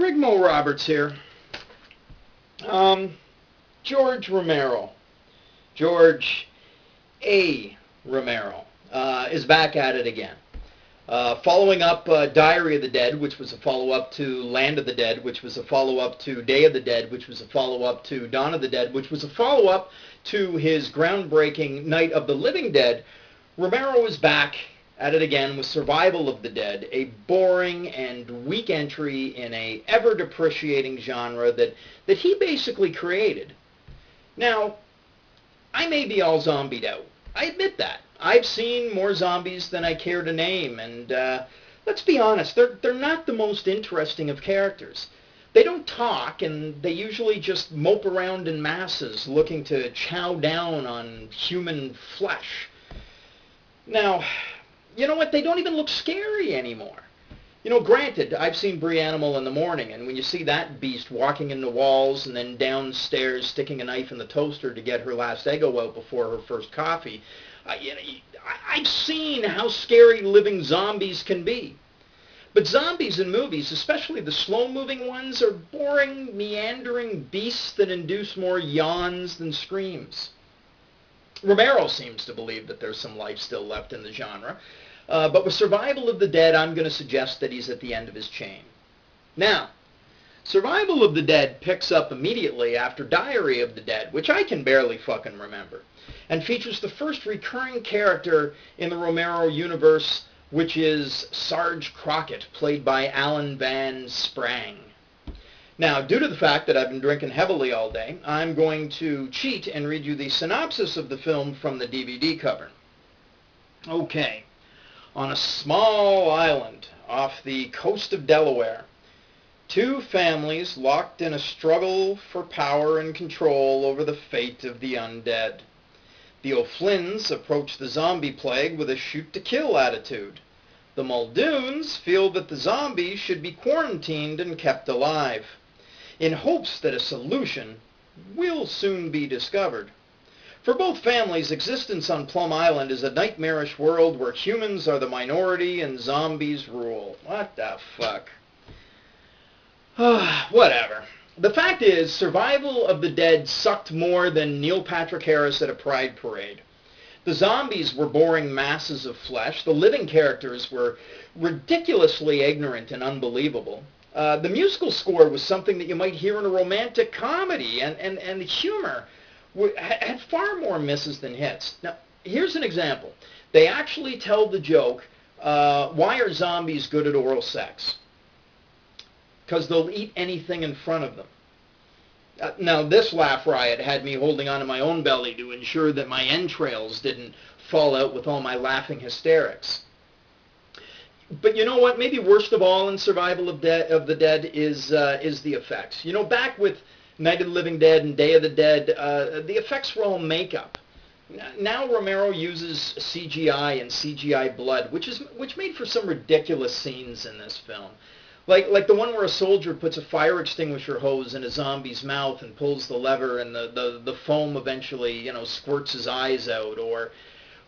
GregMO Roberts here. George Romero, George A. Romero, is back at it again. Following up Diary of the Dead, which was a follow-up to Land of the Dead, which was a follow-up to Day of the Dead, which was a follow-up to Dawn of the Dead, which was a follow-up to his groundbreaking Night of the Living Dead, Romero is back at it again with Survival of the Dead, a boring and weak entry in a ever-depreciating genre that he basically created. Now, I may be all zombied out. I admit that. I've seen more zombies than I care to name, and let's be honest, they're not the most interesting of characters. They don't talk, and they usually just mope around in masses looking to chow down on human flesh. Now, you know what? They don't even look scary anymore. You know, granted, I've seen Brie Animal in the morning, and when you see that beast walking into walls and then downstairs sticking a knife in the toaster to get her last Eggo out before her first coffee, I've seen how scary living zombies can be. But zombies in movies, especially the slow-moving ones, are boring, meandering beasts that induce more yawns than screams. Romero seems to believe that there's some life still left in the genre. But with Survival of the Dead, I'm going to suggest that he's at the end of his chain. Now, Survival of the Dead picks up immediately after Diary of the Dead, which I can barely fucking remember, and features the first recurring character in the Romero universe, which is Sarge Crockett, played by Alan Van Sprang. Now, due to the fact that I've been drinking heavily all day, I'm going to cheat and read you the synopsis of the film from the DVD cover. Okay. On a small island off the coast of Delaware, two families locked in a struggle for power and control over the fate of the undead. The O'Flynns approach the zombie plague with a shoot-to-kill attitude. The Muldoons feel that the zombies should be quarantined and kept alive, in hopes that a solution will soon be discovered. For both families, existence on Plum Island is a nightmarish world where humans are the minority and zombies rule. What the fuck? Whatever. The fact is, Survival of the Dead sucked more than Neil Patrick Harris at a pride parade. The zombies were boring masses of flesh. The living characters were ridiculously ignorant and unbelievable. The musical score was something that you might hear in a romantic comedy, and the humor had far more misses than hits. Now, here's an example. They actually tell the joke, why are zombies good at oral sex? Because they'll eat anything in front of them. Now, this laugh riot had me holding onto my own belly to ensure that my entrails didn't fall out with all my laughing hysterics. But you know what? Maybe worst of all in Survival of the Dead is the effects. You know, back with Night of the Living Dead and Day of the Dead, the effects were all makeup. Now Romero uses CGI and CGI blood, which made for some ridiculous scenes in this film. Like the one where a soldier puts a fire extinguisher hose in a zombie's mouth and pulls the lever and the foam eventually, you know, squirts his eyes out, or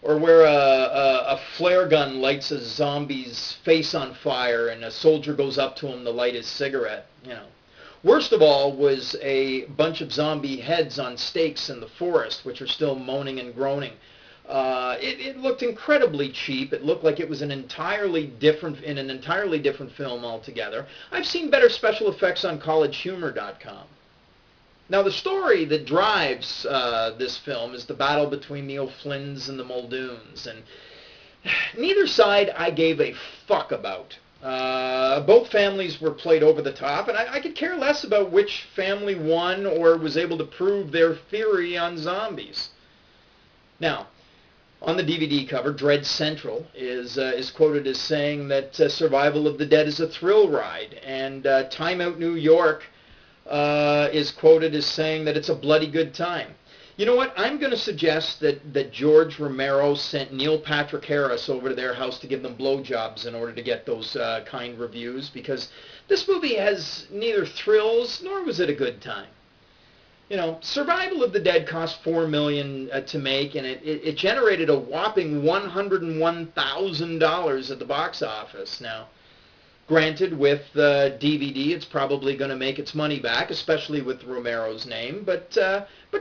where a flare gun lights a zombie's face on fire and a soldier goes up to him to light his cigarette, you know. Worst of all was a bunch of zombie heads on stakes in the forest, which are still moaning and groaning. It looked incredibly cheap. It looked like it was in an entirely different film altogether. I've seen better special effects on collegehumor.com. Now, the story that drives this film is the battle between the O'Flynns and the Muldoons, and neither side I gave a fuck about. Both families were played over the top, and I could care less about which family won or was able to prove their theory on zombies. Now, on the DVD cover, Dread Central is quoted as saying that Survival of the Dead is a thrill ride, and Time Out New York is quoted as saying that it's a bloody good time. You know what? I'm going to suggest that George Romero sent Neil Patrick Harris over to their house to give them blowjobs in order to get those kind reviews, because this movie has neither thrills nor was it a good time. You know, Survival of the Dead cost $4 million to make, and it generated a whopping $101,000 at the box office. Now, Granted, with the DVD, it's probably going to make its money back, especially with Romero's name. But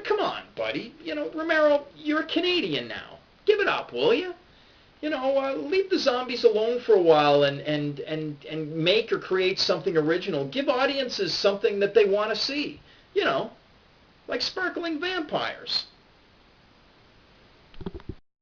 come on, buddy. You know, Romero, you're a Canadian now. Give it up, will you? You know, leave the zombies alone for a while and make or create something original. Give audiences something that they want to see. You know, like sparkling vampires.